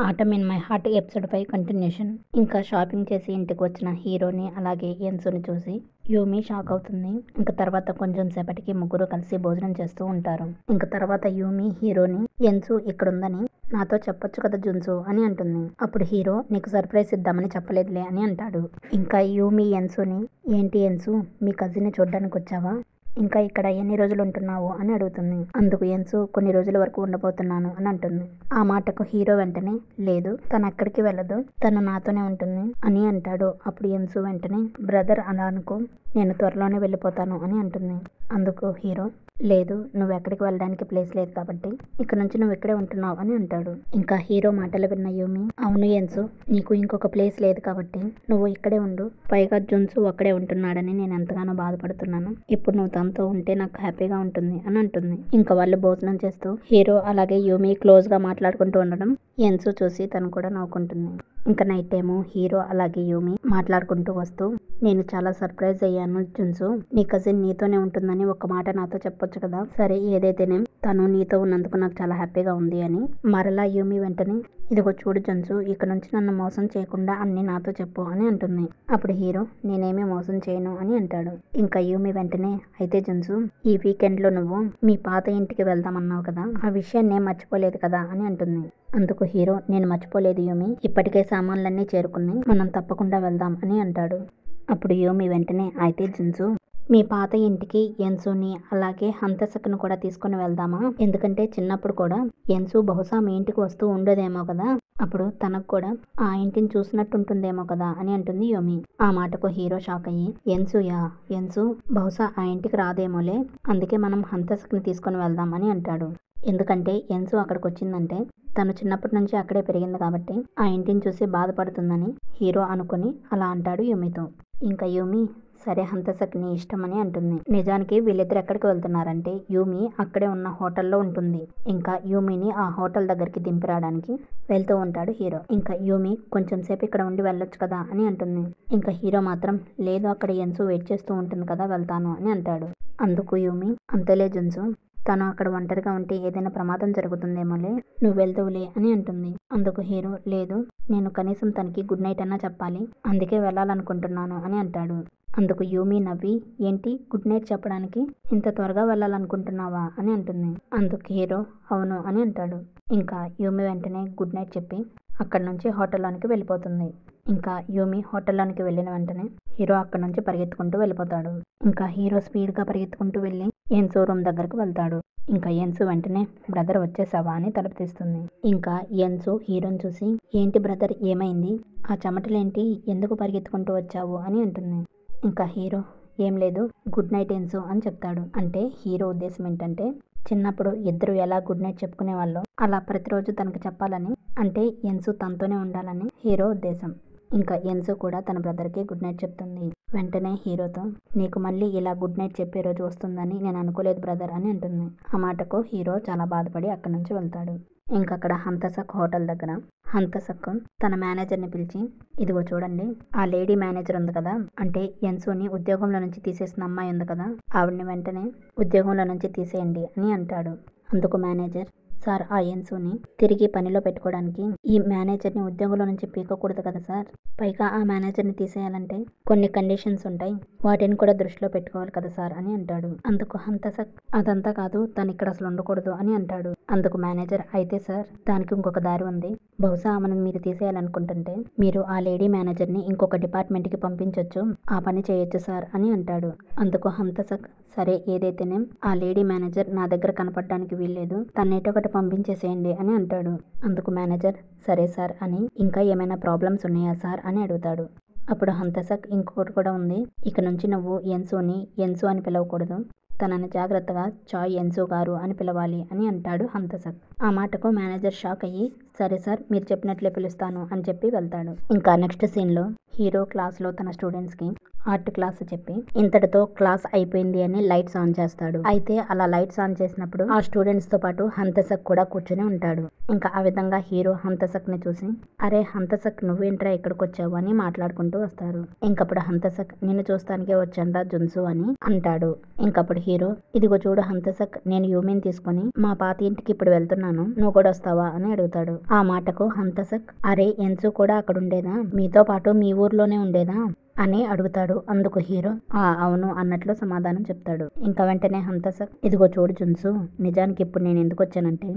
Atom in my heart episode 5 continuation. ఇంకా shopping చేసి ఇంటికి వచ్చిన హీరోని అలాగే యన్సుని చూసి యూమి షాక్ అవుతుంది. ఇంకా తర్వాత కొంచెం సేపటికి ముగ్గురు కలిసి భోజనం చేస్తూ ఉంటారు. ఇంకా తర్వాత యూమి హీరోని యన్సు ఇక్కడుందని నాతో చెప్పొచ్చు కదా జున్సు అని అంటుంది. అప్పుడు హీరో నీకు సర్ప్రైజ్ ఇద్దామని చెప్పలేదులే అని అంటాడు. ఇంకా యూమి యన్సుని ఏంటి యన్సు మీ కజిన్ని చూడ్డానికి వచ్చావా, ఇంకా ఇక్కడ ఎన్ని రోజులు ఉంటున్నావు అని అడుగుతుంది. అందుకు యన్సు కొన్ని రోజుల వరకు ఉండబోతున్నాను అని అంటుంది. ఆ మాటకు హీరో వెంటనే లేదు తను ఎక్కడికి వెళ్ళదు, తను నాతోనే ఉంటుంది అని అంటాడు. అప్పుడు యన్సు వెంటనే బ్రదర్ అలా అనుకో, నేను త్వరలోనే వెళ్ళిపోతాను అని అంటుంది. అందుకు హీరో లేదు నువ్వు ఎక్కడికి వెళ్ళడానికి ప్లేస్ లేదు కాబట్టి ఇక్కడ నుంచి నువ్వు ఇక్కడే ఉంటున్నావు అని అంటాడు. ఇంకా హీరో మాటలు విన్న యూమి అవును యన్సు నీకు ఇంకొక ప్లేస్ లేదు కాబట్టి నువ్వు ఇక్కడే ఉండు, పైగా జున్సు అక్కడే ఉంటున్నాడని నేను ఎంతగానో బాధపడుతున్నాను, ఇప్పుడు నువ్వు తనతో ఉంటే నాకు హ్యాపీగా ఉంటుంది అని అంటుంది. ఇంకా వాళ్ళు భోజనం చేస్తూ హీరో అలాగే యూమి క్లోజ్ గా మాట్లాడుకుంటూ ఉండడం యన్సు చూసి తను కూడా నవ్వుకుంటుంది. ఇంకా నైట్ టైము హీరో అలాగే యూమి మాట్లాడుకుంటూ వస్తూ నేను చాలా సర్ప్రైజ్ అయ్యాను జున్సు, నీ కజిన్ నీతోనే ఉంటుందని ఒక మాట నాతో చెప్పొచ్చు కదా, సరే ఏదైతేనే తను నీతో ఉన్నందుకు నాకు చాలా హ్యాపీగా ఉంది అని మరలా యూమి వెంటనే ఇదిగో చూడు జున్సు ఇక నుంచి నన్ను మోసం చేయకుండా అన్ని నాతో చెప్పు అని అంటుంది. అప్పుడు హీరో నేనేమీ మోసం చేయను అని అంటాడు. ఇంకా యూమి వెంటనే అయితే జున్సు ఈ వీకెండ్ లో నువ్వు మీ పాత ఇంటికి వెళ్దామన్నావు కదా, ఆ విషయాన్ని నేను మర్చిపోలేదు కదా అని అంటుంది. అందుకు హీరో నేను మర్చిపోలేదు యూమి, ఇప్పటికే సామాన్లన్నీ చేరుకున్నాయి, మనం తప్పకుండా వెళ్దాం అని అంటాడు. అప్పుడు యూమి వెంటనే అయితే జున్సు మీ పాత ఇంటికి యన్సుని అలాగే హంతసక్ను కూడా తీసుకుని వెళ్దామా, ఎందుకంటే చిన్నప్పుడు కూడా యన్సు బహుశా మీ ఇంటికి వస్తూ ఉండదేమో కదా, అప్పుడు తనకు కూడా ఆ ఇంటిని చూసినట్టుంటుందేమో కదా అని అంటుంది యూమి. ఆ మాటకు హీరో షాక్ అయ్యి యన్సు బహుశా ఆ ఇంటికి రాదేమోలే, అందుకే మనం హంతసక్ని తీసుకుని వెళ్దాం అని అంటాడు. ఎందుకంటే యన్సు అక్కడికి వచ్చిందంటే తను చిన్నప్పటి నుంచి అక్కడే పెరిగింది కాబట్టి ఆ ఇంటిని చూసి బాధపడుతుందని హీరో అనుకుని అలా అంటాడు యూమితో. ఇంకా యూమి సరే హంతసక్ నీ ఇష్టం అని అంటుంది. నిజానికి వీళ్ళిద్దరు ఎక్కడికి వెళ్తున్నారంటే యూమి అక్కడే ఉన్న హోటల్లో ఉంటుంది. ఇంకా యూమిని ఆ హోటల్ దగ్గరికి దింపిరాడానికి వెళ్తూ ఉంటాడు హీరో. ఇంకా యూమి కొంచెం సేపు ఇక్కడ ఉండి వెళ్ళొచ్చు కదా అని అంటుంది. ఇంకా హీరో మాత్రం లేదు అక్కడ యన్సు వెయిట్ చేస్తూ ఉంటుంది కదా వెళ్తాను అని అంటాడు. అందుకు యూమి అంతేలే జున్సు తను అక్కడ ఒంటరిగా ఉంటే ఏదైనా ప్రమాదం జరుగుతుందేమోలే, నువ్వు వెళ్తావులే అని అంటుంది. అందుకు హీరో లేదు నేను కనీసం తనకి గుడ్ నైట్ అన్నా చెప్పాలి, అందుకే వెళ్ళాలనుకుంటున్నాను అని అంటాడు. అందుకు యూమి నవ్వి ఏంటి గుడ్ నైట్ చెప్పడానికి ఇంత త్వరగా వెళ్ళాలనుకుంటున్నావా అని అంటుంది. అందుకు హీరో అవును అని అంటాడు. ఇంకా యూమి వెంటనే గుడ్ నైట్ చెప్పి అక్కడి నుంచి హోటల్లోనికి వెళ్ళిపోతుంది. ఇంకా యూమి హోటల్లోనికి వెళ్ళిన వెంటనే హీరో అక్కడి నుంచి పరిగెత్తుకుంటూ వెళ్ళిపోతాడు. ఇంకా హీరో స్పీడ్గా పరిగెత్తుకుంటూ వెళ్ళి యన్సు రూమ్ దగ్గరకు వెళ్తాడు. ఇంకా యన్సు వెంటనే బ్రదర్ వచ్చేసావా అని తలుపు తీస్తుంది. ఇంకా యన్సు హీరోని చూసి ఏంటి బ్రదర్ ఏమైంది, ఆ చెమటలేంటి, ఎందుకు పరిగెత్తుకుంటూ వచ్చావు అని అంటుంది. ఇంకా హీరో ఏం లేదు గుడ్ నైట్ యన్సు అని చెప్తాడు. అంటే హీరో ఉద్దేశం ఏంటంటే చిన్నప్పుడు ఇద్దరు ఎలా గుడ్ నైట్ చెప్పుకునే వాళ్ళు అలా ప్రతిరోజు తనకు చెప్పాలని, అంటే యన్సు తనతోనే ఉండాలని హీరో ఉద్దేశం. ఇంకా యన్సు కూడా తన బ్రదర్కి గుడ్ నైట్ చెప్తుంది. వెంటనే హీరోతో నీకు మళ్ళీ ఇలా గుడ్ నైట్ చెప్పే రోజు వస్తుందని నేను అనుకోలేదు బ్రదర్ అని అంటుంది. ఆ మాటకు హీరో చాలా బాధపడి అక్కడి నుంచి వెళ్తాడు. ఇంకా అక్కడ హంతసక్ హోటల్ దగ్గర హంతసక్ తన మేనేజర్ని పిలిచి ఇదిగో చూడండి ఆ లేడీ మేనేజర్ ఉంది కదా, అంటే యన్సుని ఉద్యోగంలో నుంచి తీసేసిన అమ్మాయి ఉంది కదా, ఆవిడని వెంటనే ఉద్యోగంలో నుంచి తీసేయండి అని అంటాడు. అందుకు మేనేజర్ సార్ ఆ యన్సుని తిరిగి పనిలో పెట్టుకోవడానికి ఈ మేనేజర్ని ఉద్యోగంలో నుంచి పీకకూడదు కదా సార్, పైగా ఆ మేనేజర్ని తీసేయాలంటే కొన్ని కండిషన్స్ ఉంటాయి, వాటిని కూడా దృష్టిలో పెట్టుకోవాలి కదా సార్ అని అంటాడు. అందుకు హంతసక్ అదంతా కాదు తను ఇక్కడ అసలు ఉండకూడదు అని అంటాడు. అందుకు మేనేజర్ అయితే సార్ దానికి ఇంకొక దారి ఉంది, బహుశా ఆమెను మీరు తీసేయాలనుకుంటుంటే మీరు ఆ లేడీ మేనేజర్ని ఇంకొక డిపార్ట్మెంట్కి పంపించవచ్చు, ఆ పని చేయొచ్చు సార్ అని అంటాడు. అందుకు హంతసక్ సరే ఏదైతేనే ఆ లేడీ మేనేజర్ నా దగ్గర కనపడడానికి వీల్లేదు, తన్నేటొకటి పంపించేసేయండి అని అంటాడు. అందుకు మేనేజర్ సరే సార్ అని ఇంకా ఏమైనా ప్రాబ్లమ్స్ ఉన్నాయా సార్ అని అడుగుతాడు. అప్పుడు హంతసక్ ఇంకొకటి కూడా ఉంది, ఇక నుంచి నువ్వు యన్సుని యన్సు అని పిలవకూడదు, తనని జాగ్రత్తగా చాయ్ యన్సు గారు అని పిలవాలి అని అంటాడు హంతసక్. ఆ మాటకు మేనేజర్ షాక్ అయ్యి సరే సార్ మీరు చెప్పినట్లే పిలుస్తాను అని చెప్పి వెళ్తాడు. ఇంకా నెక్స్ట్ సీన్లో హీరో క్లాస్లో తన స్టూడెంట్స్కి ఆర్ట్ క్లాస్ చెప్పి ఇంతటితో క్లాస్ అయిపోయింది అని లైట్స్ ఆన్ చేస్తాడు. అయితే అలా లైట్స్ ఆన్ చేసినప్పుడు ఆ స్టూడెంట్స్ తో పాటు హంతసక్ కూడా కూర్చొని ఉంటాడు. ఇంకా ఆ విధంగా హీరో హంతసక్ ని చూసి అరే హంతసక్ నువ్వేంట్రా ఇక్కడికి వచ్చావు అని మాట్లాడుకుంటూ వస్తారు. ఇంకప్పుడు హంతసక్ నిన్ను చూస్తానికే వచ్చానురా జున్సు అని అంటాడు. ఇంకప్పుడు హీరో ఇదిగో చూడు హంతసక్ నేను యూమిని తీసుకొని మా పాత ఇంటికి ఇప్పుడు వెళ్తున్నాను, నువ్వు కూడా వస్తావా అని అడుగుతాడు. ఆ మాటకు హంతసక్ అరే ఎన్సు కూడా అక్కడ ఉండేదా, మీతో పాటు మీ ఊర్లోనే ఉండేదా అని అడుగుతాడు. అందుకు హీరో అవును అన్నట్లు సమాధానం చెప్తాడు. ఇంకా వెంటనే హంతసక్ ఇదిగో చూడు జున్సు, నిజానికి ఇప్పుడు నేను ఎందుకు వచ్చానంటే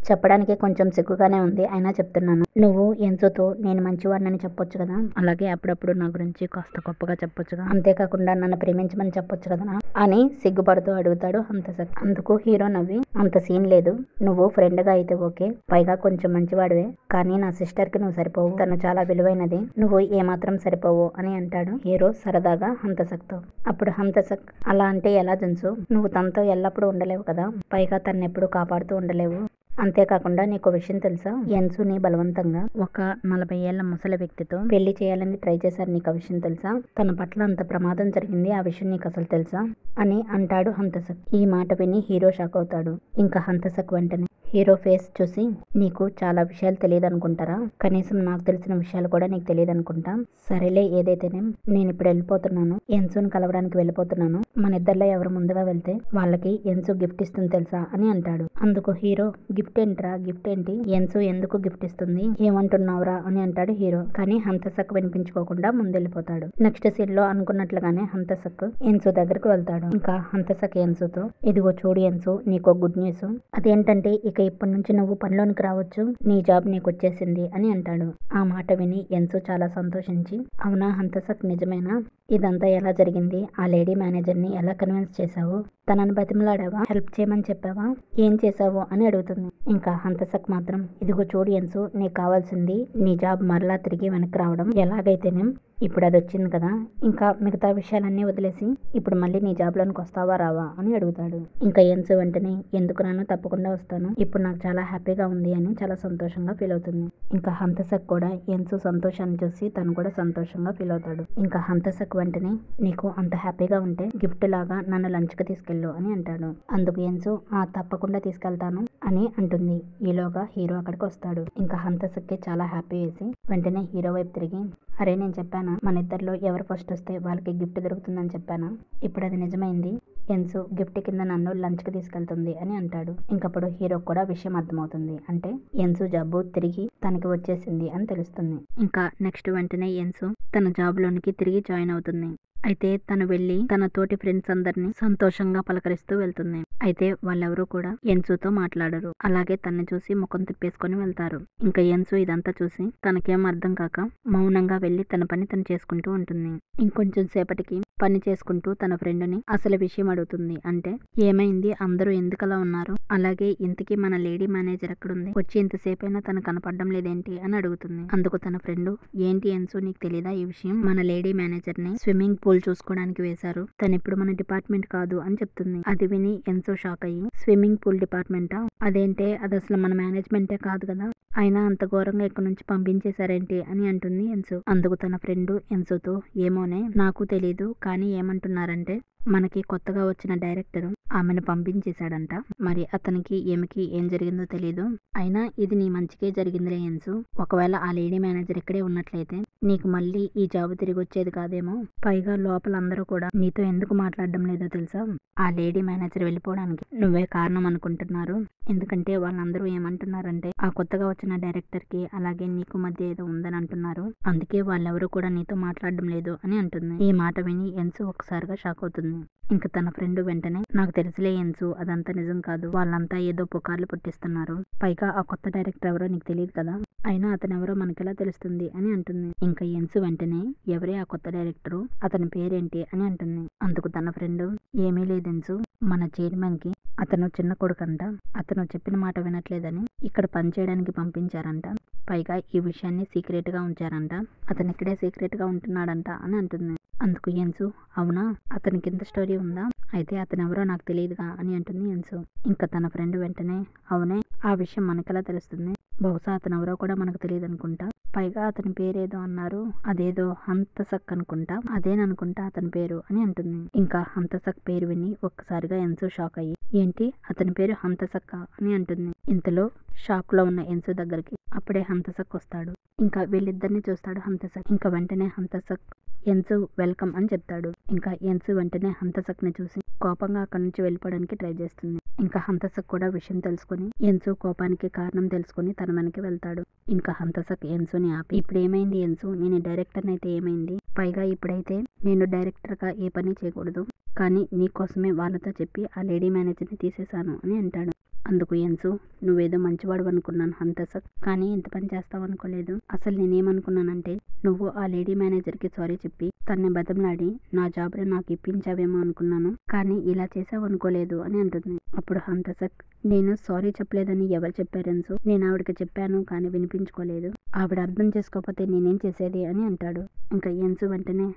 చెప్పడానికి కొంచెం సిగ్గుగానే ఉంది, అయినా చెప్తున్నాను. నువ్వు ఎన్సుతో నేను మంచివాడినని చెప్పొచ్చు కదా, అలాగే అప్పుడప్పుడు నా గురించి కాస్త గొప్పగా చెప్పొచ్చుగా, అంతేకాకుండా నన్ను ప్రేమించమని చెప్పొచ్చు కదా అని సిగ్గుపడుతూ అడుగుతాడు హంతసక్. అందుకు హీరో నవ్వి అంత సీన్ లేదు, నువ్వు ఫ్రెండ్ గా అయితే ఓకే, పైగా కొంచెం మంచివాడివే, కానీ నా సిస్టర్ కి నువ్వు సరిపోవు, తను చాలా విలువైనది, నువ్వు ఏమాత్రం సరిపోవు అని అంటాడు హీరో సరదాగా హంతసక్ తో. అప్పుడు హంతసక్ అలా అంటే ఎలా జున్సు, నువ్వు తనతో ఎల్లప్పుడూ ఉండలేవు కదా, పైగా తనెప్పుడు కాపాడుతూ ఉండలేవు, అంతేకాకుండా నీకు విషయం తెలుసా, ఎన్సుని బలవంతంగా ఒక 40 ఏళ్ల ముసలి వ్యక్తితో పెళ్లి చేయాలని ట్రై చేశారు, నీకు ఆ విషయం తెలుసా, తన పట్ల అంత ప్రమాదం జరిగింది, ఆ విషయం నీకు అసలు తెలుసా అని అంటాడు హంతసక్. ఈ మాట విని హీరో షాక్ అవుతాడు. ఇంకా హంతసక్ వెంటనే హీరో ఫేస్ చూసి నీకు చాలా విషయాలు తెలియదు అనుకుంటారా, కనీసం నాకు తెలిసిన విషయాలు కూడా నీకు తెలియదు అనుకుంటా, సరేలే ఏదైతేనే నేను ఇప్పుడు వెళ్ళిపోతున్నాను, ఎన్సుని కలవడానికి వెళ్ళిపోతున్నాను, మన ఇద్దరిలో ఎవరు ముందుగా వెళ్తే వాళ్ళకి ఎన్సు గిఫ్ట్ ఇస్తుంది తెలుసా అని అంటాడు. అందుకు హీరో గిఫ్ట్ ఏంట్రా, గిఫ్ట్ ఏంటి, ఎన్సు ఎందుకు గిఫ్ట్ ఇస్తుంది, ఏమంటున్నావురా అని అంటాడు హీరో. కానీ హంతసక్ వినిపించుకోకుండా ముందెళ్ళిపోతాడు. నెక్స్ట్ సీన్ లో అనుకున్నట్లుగానే హంతసక్ ఎన్సు దగ్గరకు వెళ్తాడు. ఇంకా హంతసక్ ఎన్సుతో ఇదిగో చూడు ఎన్సు, నీకో గుడ్ న్యూస్, అదేంటంటే ఇక ఇప్పటి నుంచి నువ్వు పనిలోనికి రావచ్చు, నీ జాబ్ నీకు వచ్చేసింది అని అంటాడు. ఆ మాట విని ఎన్సు చాలా సంతోషించి అవునా హంతసక్ నిజమేనా, ఇదంతా ఎలా జరిగింది, ఆ లేడీ మేనేజర్ ని ఎలా కన్విన్స్ చేశావు, తనని బతిమలాడావా, హెల్ప్ చేయమని చెప్పావా, ఏం చేశావు అని అడుగుతుంది. ఇంకా హంతసక్ మాత్రం ఇదిగో చూడు ఎన్సు, నీకు కావాల్సింది నీ జాబ్ మరలా తిరిగి వెనక్కి రావడం, ఎలాగైతేనే ఇప్పుడు అది వచ్చింది కదా, ఇంకా మిగతా విషయాలన్నీ వదిలేసి ఇప్పుడు మళ్ళీ నీ జాబ్ లోనికి వస్తావా రావా అని అడుగుతాడు. ఇంకా ఎన్సు వెంటనే ఎందుకు రాను, తప్పకుండా వస్తాను, ఇప్పుడు నాకు చాలా హ్యాపీగా ఉంది అని చాలా సంతోషంగా ఫీల్ అవుతుంది. ఇంకా హంతసక్ కూడా ఎన్సు సంతోషాన్ని చూసి తను కూడా సంతోషంగా ఫీల్ అవుతాడు. ఇంకా హంతసక్ వెంటనే నీకు అంత హ్యాపీగా ఉంటే గిఫ్ట్ లాగా నన్ను లంచ్ కి తీసుకెళ్ళు అని అంటాడు. అందుకు ఎన్సు తప్పకుండా తీసుకెళ్తాను అని అంటుంది. ఈలోగా హీరో అక్కడికి వస్తాడు. ఇంకా హంతసక్ కి చాలా హ్యాపీ వేసి వెంటనే హీరో వైపు తిరిగి అరే నేను చెప్పానా మన ఇద్దరిలో ఎవరు ఫస్ట్ వస్తే వాళ్ళకి గిఫ్ట్ దొరుకుతుందని చెప్పానా, ఇప్పుడు అది నిజమైంది, ఎన్సు గిఫ్ట్ కింద నన్ను లంచ్ కి తీసుకెళ్తుంది అని అంటాడు. ఇంకప్పుడు హీరో కూడా విషయం అర్థమవుతుంది. అంటే ఎన్సు జాబ్ తిరిగి తనకి వచ్చేసింది అని తెలుస్తుంది. ఇంకా నెక్స్ట్ వెంటనే ఎన్సు తన జాబ్ లోనికి తిరిగి జాయిన్ అవుతుంది. అయితే తను వెళ్లి తన తోటి ఫ్రెండ్స్ అందరినీ సంతోషంగా పలకరిస్తూ వెళ్తుంది. అయితే వాళ్ళెవరూ కూడా ఎన్సుతో మాట్లాడరు, అలాగే తన్ని చూసి ముఖం తిప్పేసుకొని వెళ్తారు. ఇంకా ఎన్సు ఇదంతా చూసి తనకేం అర్థం కాక మౌనంగా వెళ్లి తన పని తను చేసుకుంటూ ఉంటుంది. ఇంకొంచెం సేపటికి పని చేసుకుంటూ తన ఫ్రెండ్ని అసలు విషయం అడుగుతుంది. అంటే ఏమైంది, అందరూ ఎందుకలా ఉన్నారు, అలాగే ఇంతకీ మన లేడీ మేనేజర్ ఎక్కడుంది, వచ్చి ఇంతసేపైనా తను కనపడడం లేదేంటి అని అడుగుతుంది. అందుకు తన ఫ్రెండ్ ఏంటి ఎన్సు నీకు తెలీదా ఈ విషయం, మన లేడీ మేనేజర్ ని స్విమ్మింగ్ పూల్ చూసుకోవడానికి వేశారు, తను ఇప్పుడు మన డిపార్ట్మెంట్ కాదు అని చెప్తుంది. అది విని ఎన్సు షాక్ అయ్యి స్విమ్మింగ్ పూల్ డిపార్ట్మెంటా, అదేంటే అది అసలు మన మేనేజ్మెంటే కాదు కదా, అయినా అంత ఘోరంగా ఇక్కడ నుంచి పంపించేశారేంటి అని అంటుంది ఎన్సు. అందుకు తన ఫ్రెండ్ ఎన్సుతో ఏమోనే నాకు తెలీదు, కానీ ఏమంటున్నారంటే మనకి కొత్తగా వచ్చిన డైరెక్టర్ ఆమెను పంపించేశాడంట, మరి అతనికి ఏమికి ఏం జరిగిందో తెలీదు, అయినా ఇది నీ మంచికే జరిగిందిలే ఎన్సు, ఒకవేళ ఆ లేడీ మేనేజర్ ఇక్కడే ఉన్నట్లయితే నీకు మళ్ళీ ఈ జాబ్ తిరిగి వచ్చేది కాదేమో, పైగా లోపల అందరూ కూడా నీతో ఎందుకు మాట్లాడడం లేదో తెలుసా, ఆ లేడీ మేనేజర్ వెళ్ళిపోవడానికి నువ్వే కారణం అనుకుంటున్నారు, ఎందుకంటే వాళ్ళందరూ ఏమంటున్నారంటే ఆ కొత్తగా వచ్చిన డైరెక్టర్ కి అలాగే నీకు మధ్య ఏదో ఉందని అంటున్నారు, అందుకే వాళ్ళెవరూ కూడా నీతో మాట్లాడడం లేదు అని అంటుంది. ఈ మాట విని ఎన్సు ఒకసారిగా షాక్ అవుతుంది. ఇంకా తన ఫ్రెండ్ వెంటనే నాకు తెలుసులే ఎన్సు, అదంతా నిజం కాదు, వాళ్ళంతా ఏదో పుకార్లు పుట్టిస్తున్నారు, పైగా ఆ కొత్త డైరెక్టర్ ఎవరో నీకు తెలియదు కదా, అయినా అతను ఎవరో మనకెలా తెలుస్తుంది అని అంటుంది. ఇంకా ఎన్సు వెంటనే ఎవరే ఆ కొత్త డైరెక్టరు, అతని పేరేంటి అని అంటుంది. అందుకు తన ఫ్రెండ్ ఏమీ లేదు ఎన్సు, మన చైర్మన్ కి అతను చిన్న కొడుకంట, అతను చెప్పిన మాట వినట్లేదని ఇక్కడ పనిచేయడానికి పంపించారంట, పైగా ఈ విషయాన్ని సీక్రెట్ గా ఉంచారంట, అతను ఇక్కడే సీక్రెట్ గా ఉంటున్నాడంట అని అంటుంది. అందుకు ఎన్సు అవునా, అతనికి ఇంత స్టోరీ ఉందా, అయితే అతను ఎవరో నాకు తెలియదుగా అని అంటుంది ఎన్సు. ఇంకా తన ఫ్రెండ్ వెంటనే అవునే, ఆ విషయం మనకెలా తెలుస్తుంది, బహుశా అతను ఎవరో కూడా మనకు తెలియదు అనుకుంటా, పైగా అతని పేరేదో అన్నారు, అదేదో హంతసక్ అనుకుంటా, అదేననుకుంటా అతని పేరు అని అంటుంది. ఇంకా హంతసక్ పేరు విని ఒక్కసారిగా ఎన్సు షాక్ అయ్యి, ఏంటి అతని పేరు హంతసక్క అని అంటుంది. ఇంతలో షాక్ లో ఉన్న ఎన్సు దగ్గరికి అప్పుడే హంతసక్ వస్తాడు. ఇంకా వీళ్ళిద్దరిని చూస్తాడు హంతసక్. ఇంకా వెంటనే హంతసక్ ఎన్సు వెల్కమ్ అని చెప్తాడు. ఇంకా ఎన్సు వెంటనే హంతసక్ ని చూసి కోపంగా అక్కడి నుంచి వెళ్ళిపోవడానికి ట్రై చేస్తుంది. ఇంకా హంతసక్ కూడా విషయం తెలుసుకుని ఎన్సు కోపానికి కారణం తెలుసుకుని తన వెనక్కి వెళ్తాడు. ఇంకా హంతసక్ ఎన్సుని ఆపి, ఇప్పుడు ఏమైంది ఎన్సు, నేను డైరెక్టర్ అయితే ఏమైంది, పైగా ఇప్పుడైతే నేను డైరెక్టర్ గా ఏ పని చేయకూడదు, కానీ నీకోసమే వాళ్ళతో చెప్పి ఆ లేడీ మేనేజర్ని తీసేశాను అని అంటాడు. అందుకు ఎన్సు, నువ్వేదో మంచివాడు అనుకున్నాను హంతసక్, కానీ ఇంత పని చేస్తావు అనుకోలేదు. అసలు నేనేమనుకున్నానంటే నువ్వు ఆ లేడీ మేనేజర్కి సారీ చెప్పి తన్ని బతిమలాడి నా జాబ్ని నాకు ఇప్పించావేమో అనుకున్నాను, కానీ ఇలా చేసావు అనుకోలేదు అని అంటుంది. అప్పుడు హంతసక్, నేను సారీ చెప్పలేదని ఎవరు చెప్పారు ఎన్సు, నేను ఆవిడకి చెప్పాను కానీ వినిపించుకోలేదు, ఆవిడ అర్థం చేసుకోకపోతే నేనేం చేసేది అని అంటాడు. ఇంకా ఎన్సు వెంటనే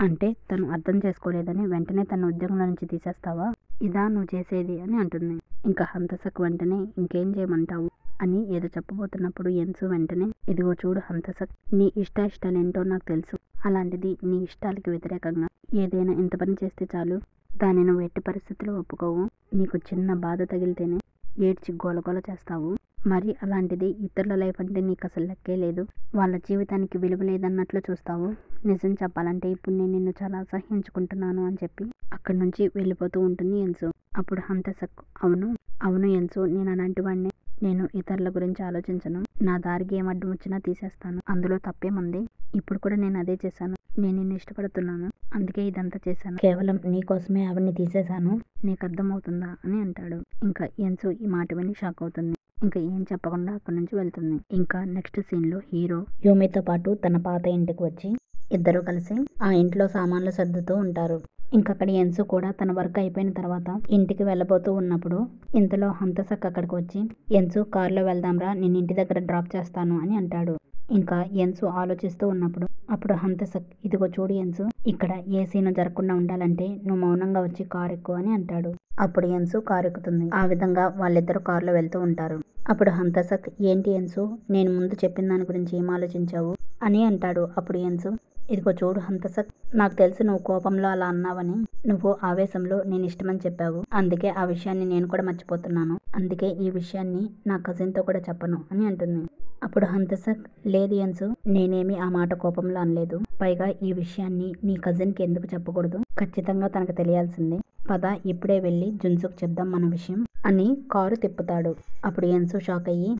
అంటే తను అర్థం చేసుకోలేదని వెంటనే తన ఉద్యోగంలో నుంచి తీసేస్తావా, ఇదా నువ్వు చేసేది అని అంటుంది. ఇంకా హంతసక్ వెంటనే ఇంకేం చేయమంటావు అని ఏదో చెప్పబోతున్నప్పుడు ఎన్సు వెంటనే, ఇదిగో చూడు హంతసక్, నీ ఇష్టాలేంటో నాకు తెలుసు, అలాంటిది నీ ఇష్టాలకి వ్యతిరేకంగా ఏదైనా ఇంత పని చేస్తే చాలు దాన్ని నువ్వు ఎట్టి పరిస్థితుల్లో ఒప్పుకోవు, నీకు చిన్న బాధ తగిలితేనే ఏడ్చి గోలగోల చేస్తావు, మరి అలాంటిది ఇతరుల లైఫ్ అంటే నీకు అసలు లెక్కే లేదు, వాళ్ళ జీవితానికి విలువ లేదన్నట్లు చూస్తావు, నిజం చెప్పాలంటే ఇప్పుడు నేను నిన్ను చాలా అసహ్యించుకుంటున్నాను అని చెప్పి అక్కడి నుంచి వెళ్ళిపోతూ ఉంటుంది ఎన్సు. అప్పుడు హంతసక్, అవును ఎన్సు, నేను అలాంటి వాడిని, నేను ఇతరుల గురించి ఆలోచించను, నా దారికి ఏం అడ్డం వచ్చినా తీసేస్తాను, అందులో తప్పేముంది, ఇప్పుడు కూడా నేను అదే చేశాను, నేను నిన్ను ఇష్టపడుతున్నాను, అందుకే ఇదంతా చేశాను, కేవలం నీకోసమే ఆవిడ్ని తీసేశాను, నీకు అర్థమవుతుందా అని అంటాడు. ఇంకా ఎన్సు ఈ మాట విని షాక్ అవుతుంది. ఇంకా ఏం చెప్పకుండా అక్కడి నుంచి వెళ్తుంది. ఇంకా నెక్స్ట్ సీన్ లో హీరో యూమితో పాటు తన పాత ఇంటికి వచ్చి ఇద్దరు కలిసి ఆ ఇంట్లో సామాన్లు సర్దుతూ ఉంటారు. ఇంకా అక్కడ ఎన్సు కూడా తన వర్క్ అయిపోయిన తర్వాత ఇంటికి వెళ్ళబోతూ ఉన్నప్పుడు ఇంతలో హంతసక్ అక్కడికి వచ్చి, ఎన్సు కార్లో వెళ్దాంరా, నేను ఇంటి దగ్గర డ్రాప్ చేస్తాను అని అంటాడు. ఇంకా ఎన్సు ఆలోచిస్తూ ఉన్నప్పుడు అప్పుడు హంతసక్, ఇదిగో చూడు ఎన్సు, ఇక్కడ ఏ సీను జరగకుండా ఉండాలంటే నువ్వు మౌనంగా వచ్చి కారు ఎక్కు అని అంటాడు. అప్పుడు ఎన్సు కారు ఎక్కుతుంది. ఆ విధంగా వాళ్ళిద్దరు కారులో వెళ్తూ ఉంటారు. అప్పుడు హంతసక్, ఏంటి ఎన్సు, నేను ముందు చెప్పిన దాని గురించి ఏం ఆలోచించావు అని అంటాడు. అప్పుడు ఎన్సు, ఇదిగో చూడు హంతసక్, నాకు తెలుసు నువ్వు కోపంలో అలా అన్నావని, నువ్వు ఆవేశంలో నేను ఇష్టమని చెప్పావు, అందుకే ఆ విషయాన్ని నేను కూడా మర్చిపోతున్నాను, అందుకే ఈ విషయాన్ని నా కజిన్తో కూడా చెప్పను అని అంటుంది. అప్పుడు హంతసక్, లేదు ఎన్సు, నేనేమి ఆ మాట కోపంలో అనలేదు, పైగా ఈ విషయాన్ని నీ కజిన్కి ఎందుకు చెప్పకూడదు, ఖచ్చితంగా తనకు తెలియాల్సిందే, పద ఇప్పుడే వెళ్ళి జున్సుకు చెప్దాం మన విషయం అని కారు తిప్పుతాడు. అప్పుడు ఎన్సు షాక్ అయ్యి,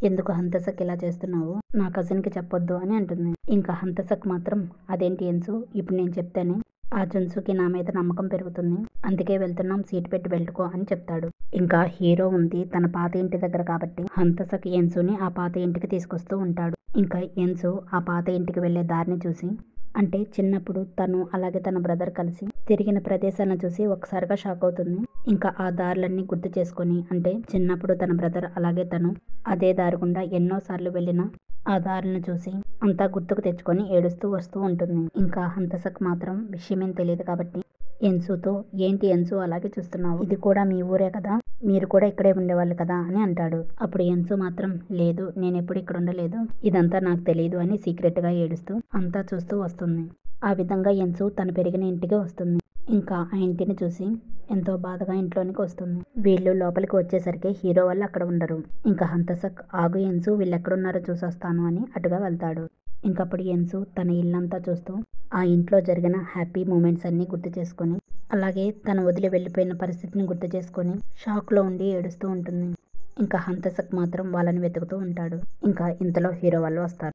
ఎందుకు హంతసక్ ఇలా చేస్తున్నావు, నా కజిన్కి చెప్పొద్దు అని అంటుంది. ఇంకా హంతసక్ మాత్రం, అదేంటి ఎన్సు, ఇప్పుడు నేను చెప్తేనే ఆ జున్సుకి నా మీద నమ్మకం పెరుగుతుంది, అందుకే వెళ్తున్నాం, సీట్ పెట్టి వెళ్ళుకో అని చెప్తాడు. ఇంకా హీరో ఉంది తన పాత ఇంటి దగ్గర కాబట్టి హంతసక్ ఎన్సుని ఆ పాత ఇంటికి తీసుకొస్తూ ఉంటాడు. ఇంకా ఎన్సు ఆ పాత ఇంటికి వెళ్లే దారిని చూసి, అంటే చిన్నప్పుడు తను అలాగే తన బ్రదర్ కలిసి తిరిగిన ప్రదేశాలను చూసి ఒకసారిగా షాక్ అవుతుంది. ఇంకా ఆ దారులన్నీ గుర్తు చేసుకొని, అంటే చిన్నప్పుడు తన బ్రదర్ అలాగే తను అదే దారి గుండా ఎన్నోసార్లు వెళ్ళిన ఆ దారులను చూసి అంతా గుర్తుకు తెచ్చుకొని ఏడుస్తూ వస్తూ ఉంటుంది. ఇంకా హంతసక్ మాత్రం విషయమేం తెలియదు కాబట్టి ఎన్సుతో, ఏంటి ఎన్సు అలాగే చూస్తున్నావు, ఇది కూడా మీ ఊరే కదా, మీరు కూడా ఇక్కడే ఉండేవాళ్ళు కదా అని అంటాడు. అప్పుడు ఎన్సు మాత్రం, లేదు నేను ఎప్పుడు ఇక్కడ ఉండలేదు, ఇదంతా నాకు తెలియదు అని సీక్రెట్ గా ఏడుస్తూ అంతా చూస్తూ వస్తుంది. ఆ విధంగా ఎన్సు తను పెరిగిన ఇంటికి వస్తుంది. ఇంకా ఆ ఇంటిని చూసి ఎంతో బాధగా ఇంట్లోనికి వస్తుంది. వీళ్ళు లోపలికి వచ్చేసరికి హీరో వాళ్ళు అక్కడ ఉండరు. ఇంకా హంతసక్, ఆగు ఎన్సు, వీళ్ళు ఎక్కడున్నారో చూసొస్తాను అని అటుగా వెళ్తాడు. ఇంకప్పుడు ఎన్సు తన ఇల్లంతా చూస్తూ ఆ ఇంట్లో జరిగిన హ్యాపీ మూమెంట్స్ అన్ని గుర్తు చేసుకొని, అలాగే తను వదిలి వెళ్ళిపోయిన పరిస్థితిని గుర్తు చేసుకొని షాక్ లో ఉండి ఏడుస్తూ ఉంటుంది. ఇంకా హంతసక్ మాత్రం వాళ్ళని వెతుకుతూ ఉంటాడు. ఇంకా ఇంతలో హీరో వాళ్ళు వస్తారు.